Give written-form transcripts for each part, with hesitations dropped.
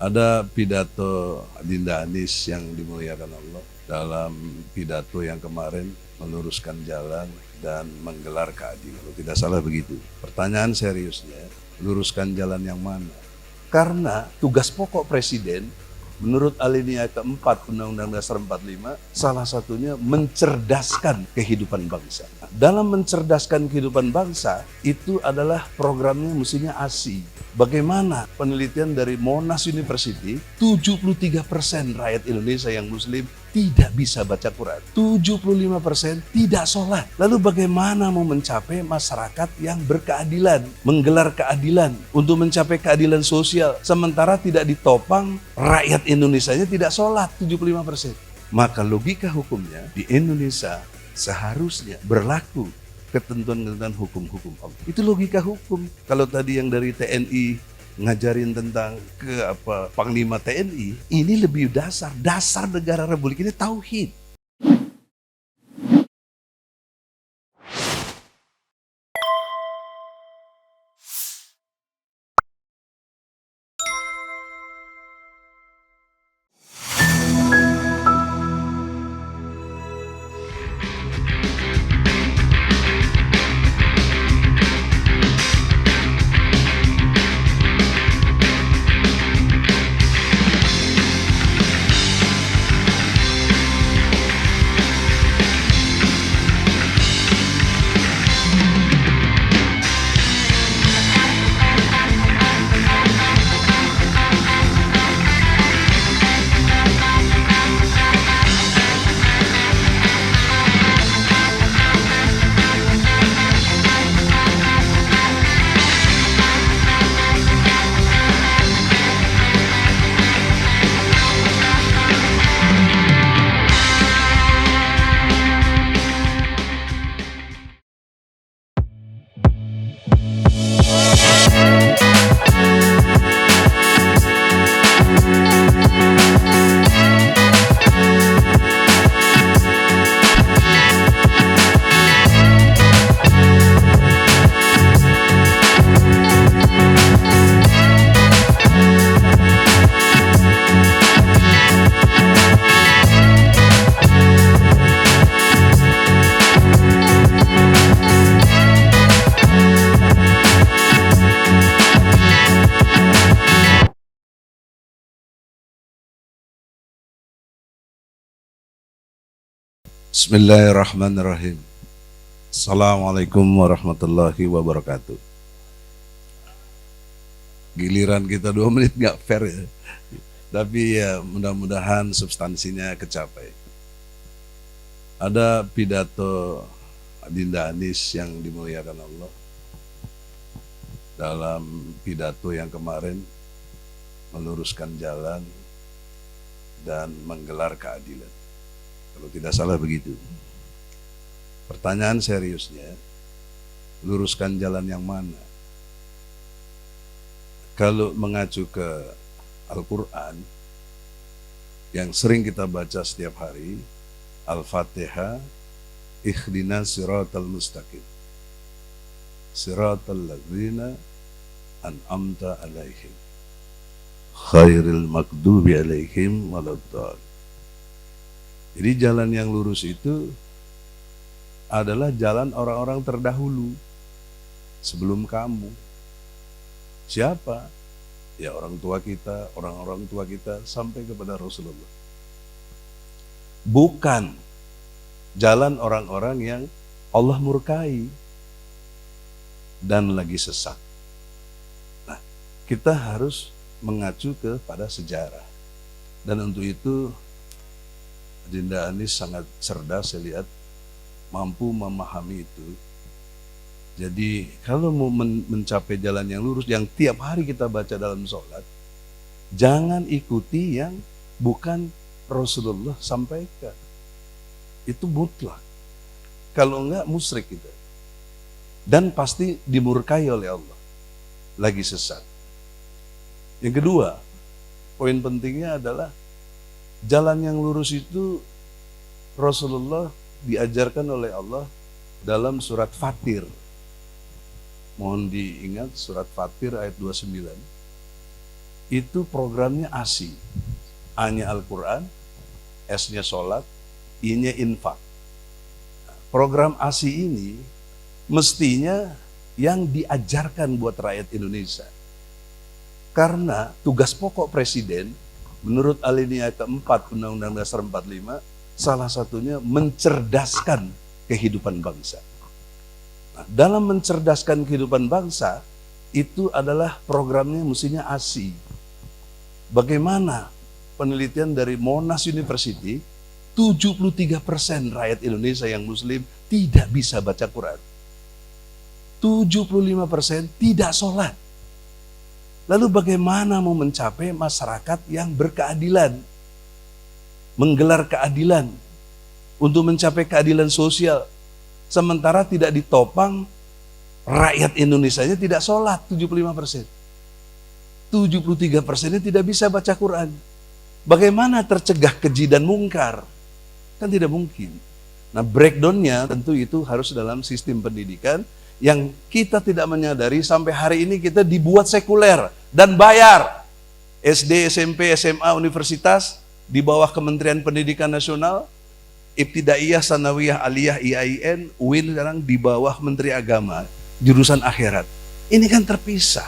Ada pidato Dinda Anis yang dimuliakan Allah dalam pidato yang kemarin meluruskan jalan dan menggelar keadilan. Kalau tidak salah begitu. Pertanyaan seriusnya, luruskan jalan yang mana? Karena tugas pokok presiden menurut alinea keempat Undang-Undang Dasar 45, salah satunya mencerdaskan kehidupan bangsa. Dalam mencerdaskan kehidupan bangsa, itu adalah programnya mestinya ASI. Bagaimana penelitian dari Monash University, 73% rakyat Indonesia yang muslim tidak bisa baca Quran. 75% tidak sholat. Lalu bagaimana mau mencapai masyarakat yang berkeadilan, menggelar keadilan untuk mencapai keadilan sosial, sementara tidak ditopang rakyat Indonesianya tidak sholat 75%. Maka logika hukumnya di Indonesia seharusnya berlaku ketentuan-ketentuan hukum-hukum Allah. Itu logika hukum. Kalau tadi yang dari TNI ngajarin tentang Panglima TNI, ini lebih dasar negara Republik ini tauhid. Bismillahirrahmanirrahim. Assalamualaikum warahmatullahi wabarakatuh. Giliran kita 2 menit nggak fair ya. Tapi ya mudah-mudahan substansinya kecapai. Ada pidato Dinda Anis yang dimuliakan Allah dalam pidato yang kemarin meluruskan jalan dan menggelar keadilan. Kalau tidak salah begitu. Pertanyaan seriusnya, luruskan jalan yang mana? Kalau mengacu ke Al-Quran, yang sering kita baca setiap hari, Al-Fatihah, Ikhdinas siratal mustaqim, siratal ladzina an'amta alaihim, khairil maghdubi alaihim waladdallin. Jadi jalan yang lurus itu adalah jalan orang-orang terdahulu sebelum kamu. Siapa? Ya orang tua kita, orang-orang tua kita sampai kepada Rasulullah. Bukan jalan orang-orang yang Allah murkai dan lagi sesat. Nah, kita harus mengacu kepada sejarah. Dan untuk itu Dinda Anis sangat cerdas, saya lihat mampu memahami itu. Jadi kalau mau mencapai jalan yang lurus yang tiap hari kita baca dalam sholat, jangan ikuti yang bukan Rasulullah sampaikan. Itu mutlak. Kalau enggak musyrik kita. Dan pasti dimurkai oleh Allah. Lagi sesat. Yang kedua, poin pentingnya adalah jalan yang lurus itu Rasulullah diajarkan oleh Allah dalam surat Fatir. Mohon diingat surat Fatir ayat 29. itu programnya ASI. A-nya Al-Quran, S-nya sholat, I-nya infak. Program ASI ini mestinya yang diajarkan buat rakyat Indonesia. Karena tugas pokok presiden, menurut alinea keempat Undang-Undang Dasar 45, salah satunya mencerdaskan kehidupan bangsa. Nah, dalam mencerdaskan kehidupan bangsa, itu adalah programnya mestinya ASI. Bagaimana penelitian dari Monash University, 73% rakyat Indonesia yang muslim tidak bisa baca Quran. 75% tidak sholat. Lalu bagaimana mau mencapai masyarakat yang berkeadilan? Menggelar keadilan untuk mencapai keadilan sosial. Sementara tidak ditopang rakyat Indonesia-nya tidak sholat 75%. 73%-nya tidak bisa baca Quran. Bagaimana tercegah keji dan mungkar? Kan tidak mungkin. Nah, breakdown-nya tentu itu harus dalam sistem pendidikan yang kita tidak menyadari sampai hari ini kita dibuat sekuler dan bayar. SD, SMP, SMA, universitas di bawah Kementerian Pendidikan Nasional, Ibtidaiyah, Sanawiyah, Aliyah, IAIN, UIN sekarang di bawah Menteri Agama, jurusan akhirat. Ini kan terpisah.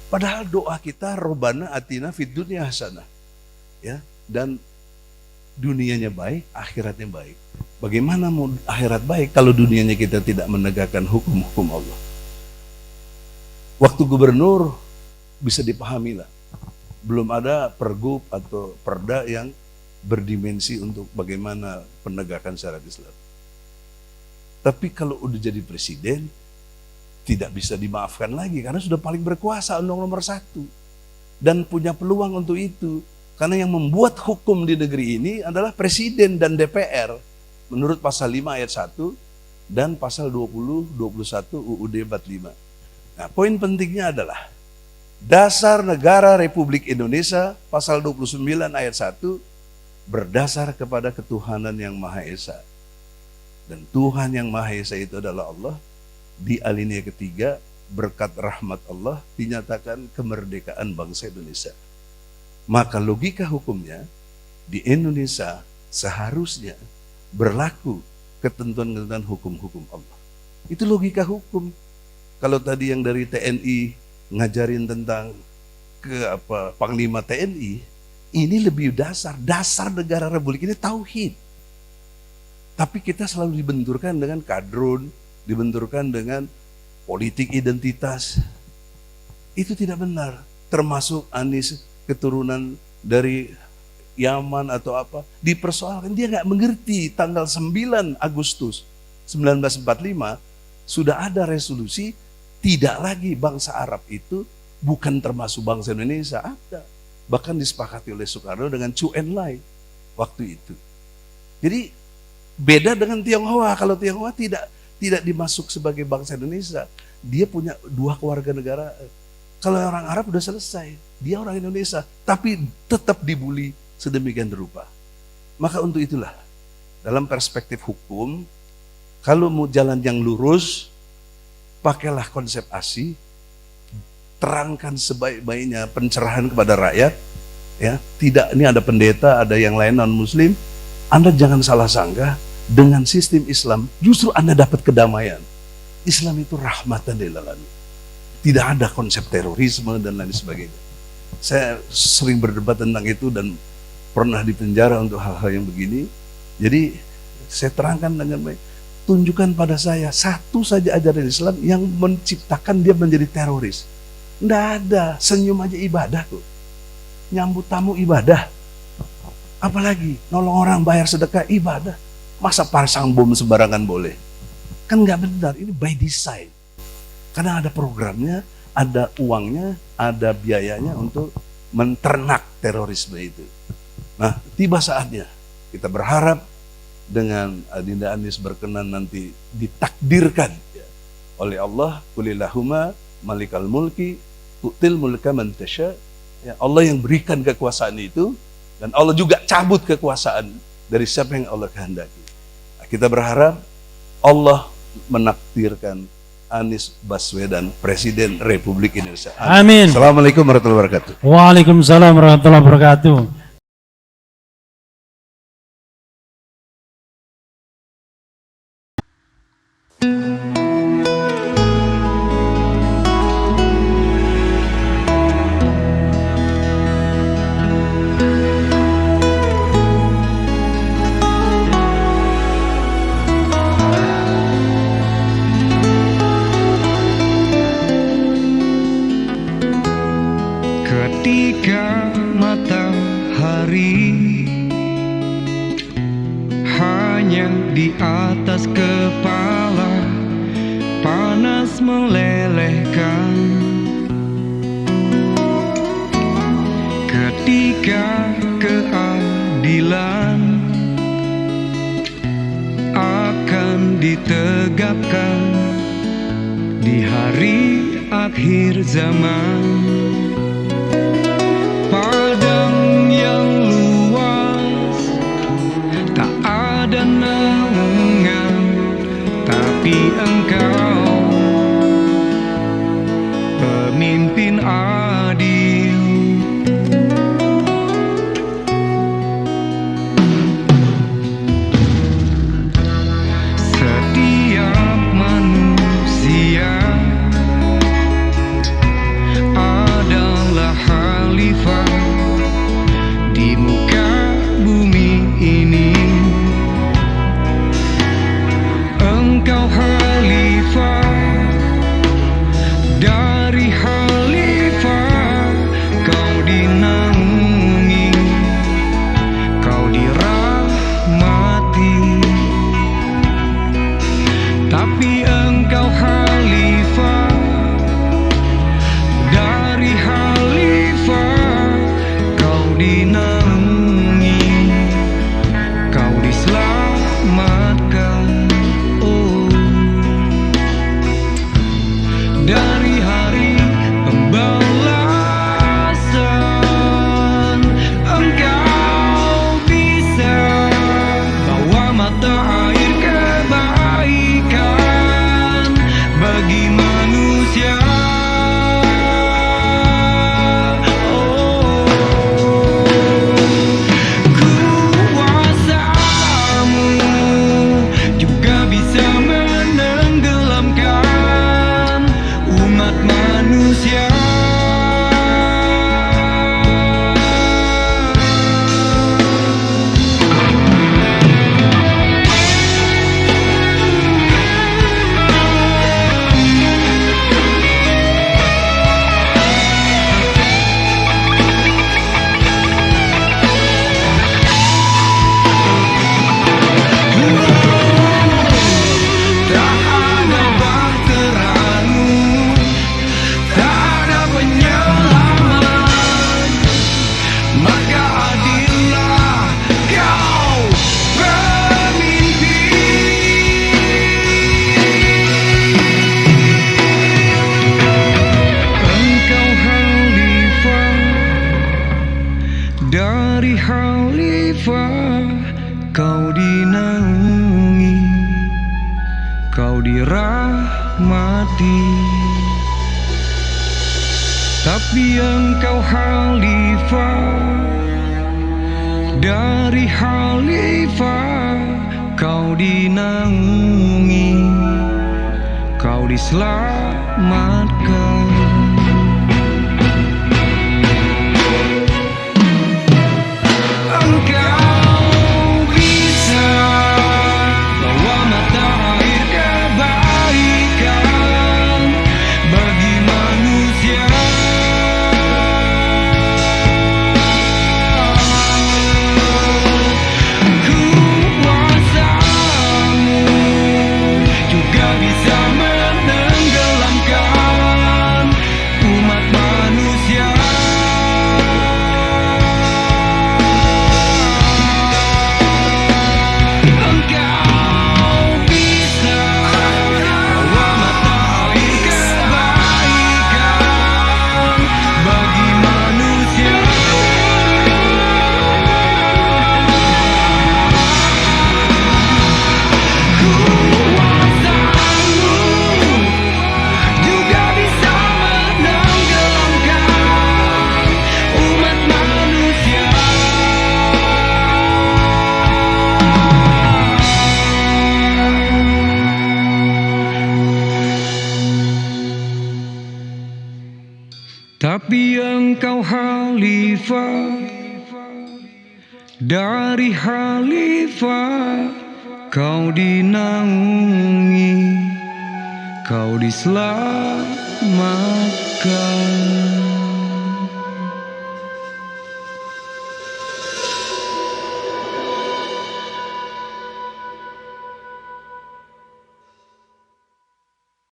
Padahal doa kita Robbana atina fid dunya hasanah. Ya, dan dunianya baik, akhiratnya baik. Bagaimana mau akhirat baik kalau dunianya kita tidak menegakkan hukum-hukum Allah? Waktu gubernur bisa dipahami lah. Belum ada pergub atau perda yang berdimensi untuk bagaimana penegakan syariat Islam. Tapi kalau udah jadi presiden, tidak bisa dimaafkan lagi karena sudah paling berkuasa, nomor 1 dan punya peluang untuk itu. Karena yang membuat hukum di negeri ini adalah presiden dan DPR menurut pasal 5 ayat 1 dan pasal 20, 21 UUD 45. Nah, poin pentingnya adalah dasar negara Republik Indonesia pasal 29 ayat 1 berdasar kepada ketuhanan yang Maha Esa. Dan Tuhan yang Maha Esa itu adalah Allah. Di alinea ketiga, berkat rahmat Allah dinyatakan kemerdekaan bangsa Indonesia. Maka logika hukumnya di Indonesia seharusnya berlaku ketentuan-ketentuan hukum-hukum Allah. Itu logika hukum. Kalau tadi yang dari TNI ngajarin tentang Panglima TNI, ini lebih dasar negara Republik ini tauhid. Tapi kita selalu dibenturkan dengan kadrun, dibenturkan dengan politik identitas. Itu tidak benar. Termasuk Anies keturunan dari Yaman atau apa, dipersoalkan. Dia nggak mengerti tanggal 9 Agustus 1945 sudah ada resolusi tidak lagi bangsa Arab itu bukan termasuk bangsa Indonesia. Ada. Bahkan disepakati oleh Soekarno dengan Chu Enlai waktu itu. Jadi beda dengan Tionghoa. Kalau Tionghoa tidak dimasuk sebagai bangsa Indonesia. Dia punya 2 keluarga negara. Kalau orang Arab udah selesai. Dia orang Indonesia. Tapi tetap dibully sedemikian rupa. Maka untuk itulah, dalam perspektif hukum, kalau mau jalan yang lurus, pakailah konsep ASI, terangkan sebaik-baiknya pencerahan kepada rakyat. Ya, tidak, ini ada pendeta, ada yang lain non-muslim. Anda jangan salah sangka, dengan sistem Islam justru Anda dapat kedamaian. Islam itu rahmatan lil alamin. Tidak ada konsep terorisme dan lain sebagainya. Saya sering berdebat tentang itu dan pernah dipenjara untuk hal-hal yang begini. Jadi saya terangkan dengan baik. Tunjukkan pada saya satu saja ajaran Islam yang menciptakan dia menjadi teroris. Tidak ada. Senyum aja ibadah kok. Nyambut tamu ibadah. Apalagi nolong orang bayar sedekah ibadah. Masa pasang bom sembarangan boleh? Kan nggak benar. Ini by design. Karena ada programnya, ada uangnya, ada biayanya untuk menternak terorisme itu. Nah, tiba saatnya kita berharap dengan Adinda Anies berkenan nanti ditakdirkan ya, oleh Allah, qulillahumma malikal mulki tu'til mulka man tasya. Ya, Allah yang berikan kekuasaan itu dan Allah juga cabut kekuasaan dari siapa yang Allah kehendaki. Nah, kita berharap Allah menakdirkan Anies Baswedan, Presiden Republik Indonesia. Amin. Assalamualaikum warahmatullahi wabarakatuh. Waalaikumsalam warahmatullahi wabarakatuh. Ketika matahari hanya di atas kepala, panas melelehkan. Ketika keadilan akan ditegakkan di hari akhir zaman. Padang yang luas, tak ada naungan, tapi engkau pemimpin adil. Setiap manusia adalah khalifah di muka bumi ini. Engkau khalifah dari khalifah, kau dinaungi, kau dirahmati. Tapi engkau khalifah dari khalifah, kau dinaungi, kau diselamatkan. Oh, dari hari pembalasan engkau bisa bawa mata air kebaikan bagi manusia. Kuasamu juga bisa menenggelamkan umat manusia. Tak ada bahteramu, tak ada penyelamat, maka adillah kau pemimpin. Engkau khalifah dari khalifah, kau dinaungi, kau dirahmati. Tapi engkau khalifah dari khalifah, kau dinaungi, kau diselamatkan. Engkau bisa bawa mata air kebaikan bagi manusia. Kuasamu juga bisa menenggelamkan Tapi engkau khalifah, dari khalifah kau dinaungi, kau diselamatkan.